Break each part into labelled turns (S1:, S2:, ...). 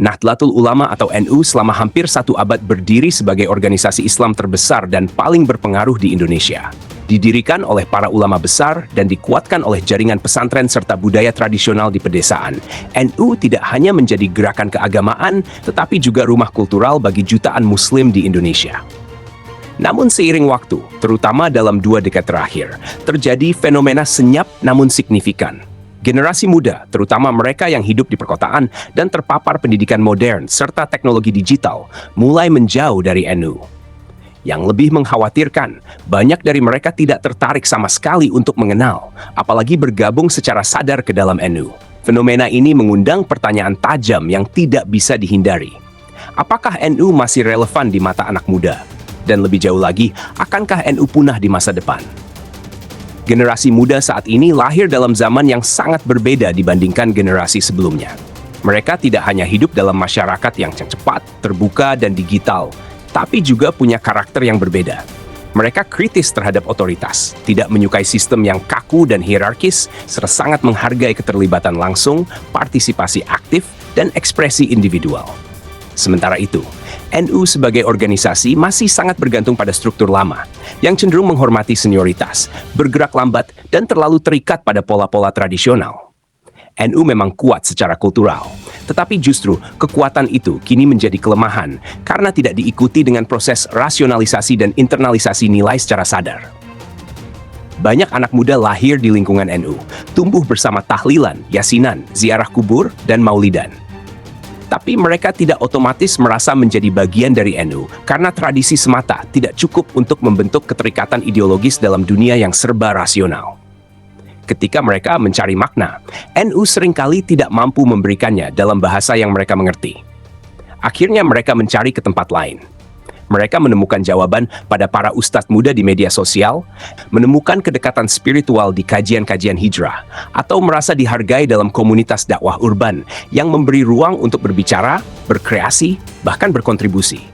S1: Nahdlatul Ulama atau NU selama hampir 1 abad berdiri sebagai organisasi Islam terbesar dan paling berpengaruh di Indonesia. Didirikan oleh para ulama besar dan dikuatkan oleh jaringan pesantren serta budaya tradisional di pedesaan, NU tidak hanya menjadi gerakan keagamaan, tetapi juga rumah kultural bagi jutaan Muslim di Indonesia. Namun seiring waktu, terutama dalam 2 dekade terakhir, terjadi fenomena senyap namun signifikan. Generasi muda, terutama mereka yang hidup di perkotaan dan terpapar pendidikan modern serta teknologi digital, mulai menjauh dari NU. Yang lebih mengkhawatirkan, banyak dari mereka tidak tertarik sama sekali untuk mengenal, apalagi bergabung secara sadar ke dalam NU. Fenomena ini mengundang pertanyaan tajam yang tidak bisa dihindari. Apakah NU masih relevan di mata anak muda? Dan lebih jauh lagi, akankah NU punah di masa depan? Generasi muda saat ini lahir dalam zaman yang sangat berbeda dibandingkan generasi sebelumnya. Mereka tidak hanya hidup dalam masyarakat yang cepat, terbuka, dan digital, tapi juga punya karakter yang berbeda. Mereka kritis terhadap otoritas, tidak menyukai sistem yang kaku dan hierarkis, serta sangat menghargai keterlibatan langsung, partisipasi aktif, dan ekspresi individual. Sementara itu, NU sebagai organisasi masih sangat bergantung pada struktur lama, yang cenderung menghormati senioritas, bergerak lambat, dan terlalu terikat pada pola-pola tradisional. NU memang kuat secara kultural, tetapi justru kekuatan itu kini menjadi kelemahan karena tidak diikuti dengan proses rasionalisasi dan internalisasi nilai secara sadar. Banyak anak muda lahir di lingkungan NU, tumbuh bersama tahlilan, yasinan, ziarah kubur, dan maulidan. Tapi mereka tidak otomatis merasa menjadi bagian dari NU karena tradisi semata tidak cukup untuk membentuk keterikatan ideologis dalam dunia yang serba rasional. Ketika mereka mencari makna, NU seringkali tidak mampu memberikannya dalam bahasa yang mereka mengerti. Akhirnya mereka mencari ke tempat lain. Mereka menemukan jawaban pada para ustadz muda di media sosial, menemukan kedekatan spiritual di kajian-kajian hijrah, atau merasa dihargai dalam komunitas dakwah urban yang memberi ruang untuk berbicara, berkreasi, bahkan berkontribusi.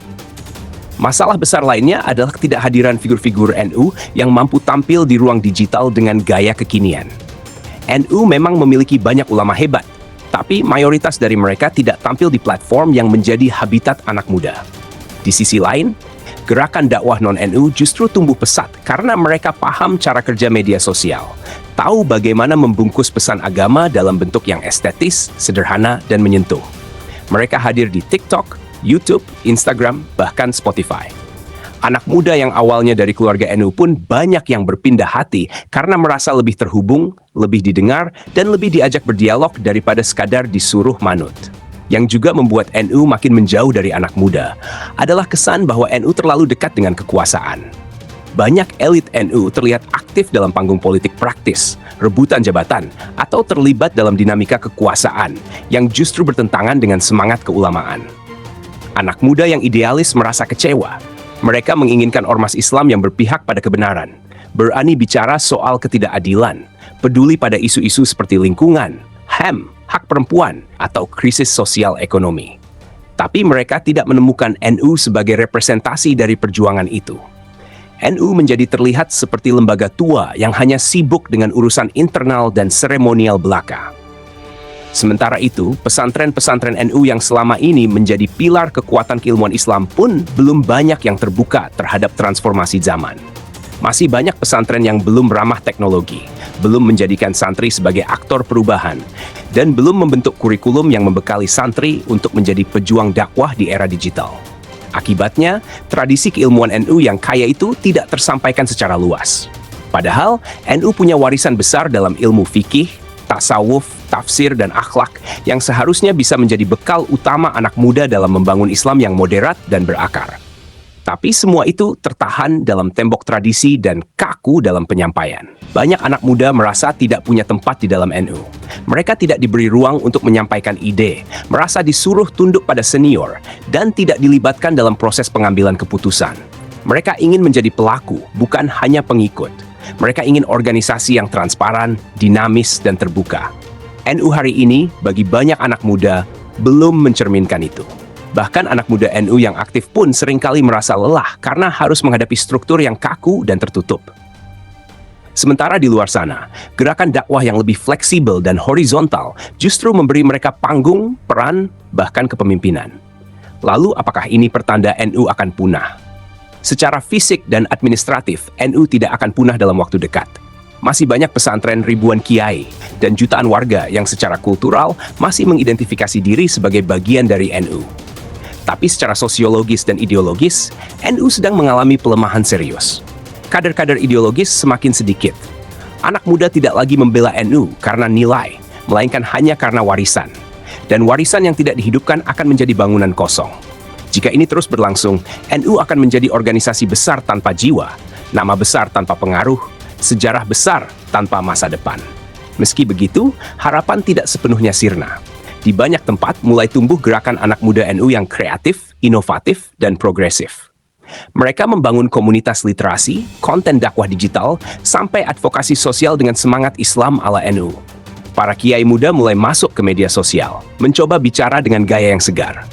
S1: Masalah besar lainnya adalah ketidakhadiran figur-figur NU yang mampu tampil di ruang digital dengan gaya kekinian. NU memang memiliki banyak ulama hebat, tapi mayoritas dari mereka tidak tampil di platform yang menjadi habitat anak muda. Di sisi lain, gerakan dakwah non-NU justru tumbuh pesat karena mereka paham cara kerja media sosial, tahu bagaimana membungkus pesan agama dalam bentuk yang estetis, sederhana, dan menyentuh. Mereka hadir di TikTok, YouTube, Instagram, bahkan Spotify. Anak muda yang awalnya dari keluarga NU pun banyak yang berpindah hati karena merasa lebih terhubung, lebih didengar, dan lebih diajak berdialog daripada sekadar disuruh manut. Yang juga membuat NU makin menjauh dari anak muda adalah kesan bahwa NU terlalu dekat dengan kekuasaan. Banyak elit NU terlihat aktif dalam panggung politik praktis, rebutan jabatan, atau terlibat dalam dinamika kekuasaan yang justru bertentangan dengan semangat keulamaan. Anak muda yang idealis merasa kecewa. Mereka menginginkan ormas Islam yang berpihak pada kebenaran, berani bicara soal ketidakadilan, peduli pada isu-isu seperti lingkungan, HAM, hak perempuan, atau krisis sosial ekonomi. Tapi mereka tidak menemukan NU sebagai representasi dari perjuangan itu. NU menjadi terlihat seperti lembaga tua yang hanya sibuk dengan urusan internal dan seremonial belaka. Sementara itu, pesantren-pesantren NU yang selama ini menjadi pilar kekuatan keilmuan Islam pun belum banyak yang terbuka terhadap transformasi zaman. Masih banyak pesantren yang belum ramah teknologi, belum menjadikan santri sebagai aktor perubahan, dan belum membentuk kurikulum yang membekali santri untuk menjadi pejuang dakwah di era digital. Akibatnya, tradisi keilmuan NU yang kaya itu tidak tersampaikan secara luas. Padahal, NU punya warisan besar dalam ilmu fikih, tasawuf, tafsir, dan akhlak yang seharusnya bisa menjadi bekal utama anak muda dalam membangun Islam yang moderat dan berakar. Tapi semua itu tertahan dalam tembok tradisi dan kaku dalam penyampaian. Banyak anak muda merasa tidak punya tempat di dalam NU. Mereka tidak diberi ruang untuk menyampaikan ide, merasa disuruh tunduk pada senior, dan tidak dilibatkan dalam proses pengambilan keputusan. Mereka ingin menjadi pelaku, bukan hanya pengikut. Mereka ingin organisasi yang transparan, dinamis, dan terbuka. NU hari ini, bagi banyak anak muda, belum mencerminkan itu. Bahkan anak muda NU yang aktif pun seringkali merasa lelah karena harus menghadapi struktur yang kaku dan tertutup. Sementara di luar sana, gerakan dakwah yang lebih fleksibel dan horizontal justru memberi mereka panggung, peran, bahkan kepemimpinan. Lalu apakah ini pertanda NU akan punah? Secara fisik dan administratif, NU tidak akan punah dalam waktu dekat. Masih banyak pesantren ribuan kiai dan jutaan warga yang secara kultural masih mengidentifikasi diri sebagai bagian dari NU. Tapi secara sosiologis dan ideologis, NU sedang mengalami pelemahan serius. Kader-kader ideologis semakin sedikit. Anak muda tidak lagi membela NU karena nilai, melainkan hanya karena warisan. Dan warisan yang tidak dihidupkan akan menjadi bangunan kosong. Jika ini terus berlangsung, NU akan menjadi organisasi besar tanpa jiwa, nama besar tanpa pengaruh, sejarah besar tanpa masa depan. Meski begitu, harapan tidak sepenuhnya sirna. Di banyak tempat mulai tumbuh gerakan anak muda NU yang kreatif, inovatif, dan progresif. Mereka membangun komunitas literasi, konten dakwah digital, sampai advokasi sosial dengan semangat Islam ala NU. Para kiai muda mulai masuk ke media sosial, mencoba bicara dengan gaya yang segar.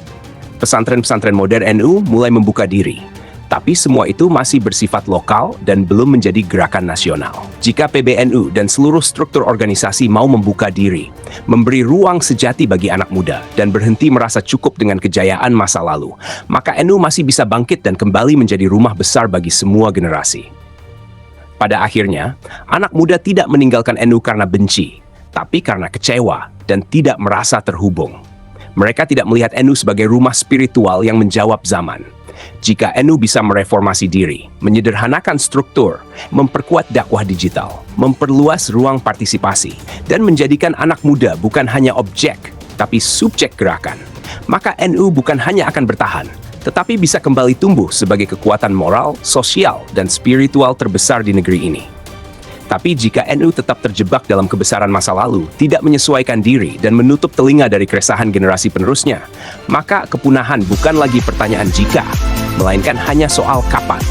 S1: Pesantren-pesantren modern NU mulai membuka diri, tapi semua itu masih bersifat lokal dan belum menjadi gerakan nasional. Jika PBNU dan seluruh struktur organisasi mau membuka diri, memberi ruang sejati bagi anak muda, dan berhenti merasa cukup dengan kejayaan masa lalu, maka NU masih bisa bangkit dan kembali menjadi rumah besar bagi semua generasi. Pada akhirnya, anak muda tidak meninggalkan NU karena benci, tapi karena kecewa dan tidak merasa terhubung. Mereka tidak melihat NU sebagai rumah spiritual yang menjawab zaman. Jika NU bisa mereformasi diri, menyederhanakan struktur, memperkuat dakwah digital, memperluas ruang partisipasi, dan menjadikan anak muda bukan hanya objek, tapi subjek gerakan, maka NU bukan hanya akan bertahan, tetapi bisa kembali tumbuh sebagai kekuatan moral, sosial, dan spiritual terbesar di negeri ini. Tapi jika NU tetap terjebak dalam kebesaran masa lalu, tidak menyesuaikan diri, dan menutup telinga dari keresahan generasi penerusnya, maka kepunahan bukan lagi pertanyaan jika, melainkan hanya soal kapan.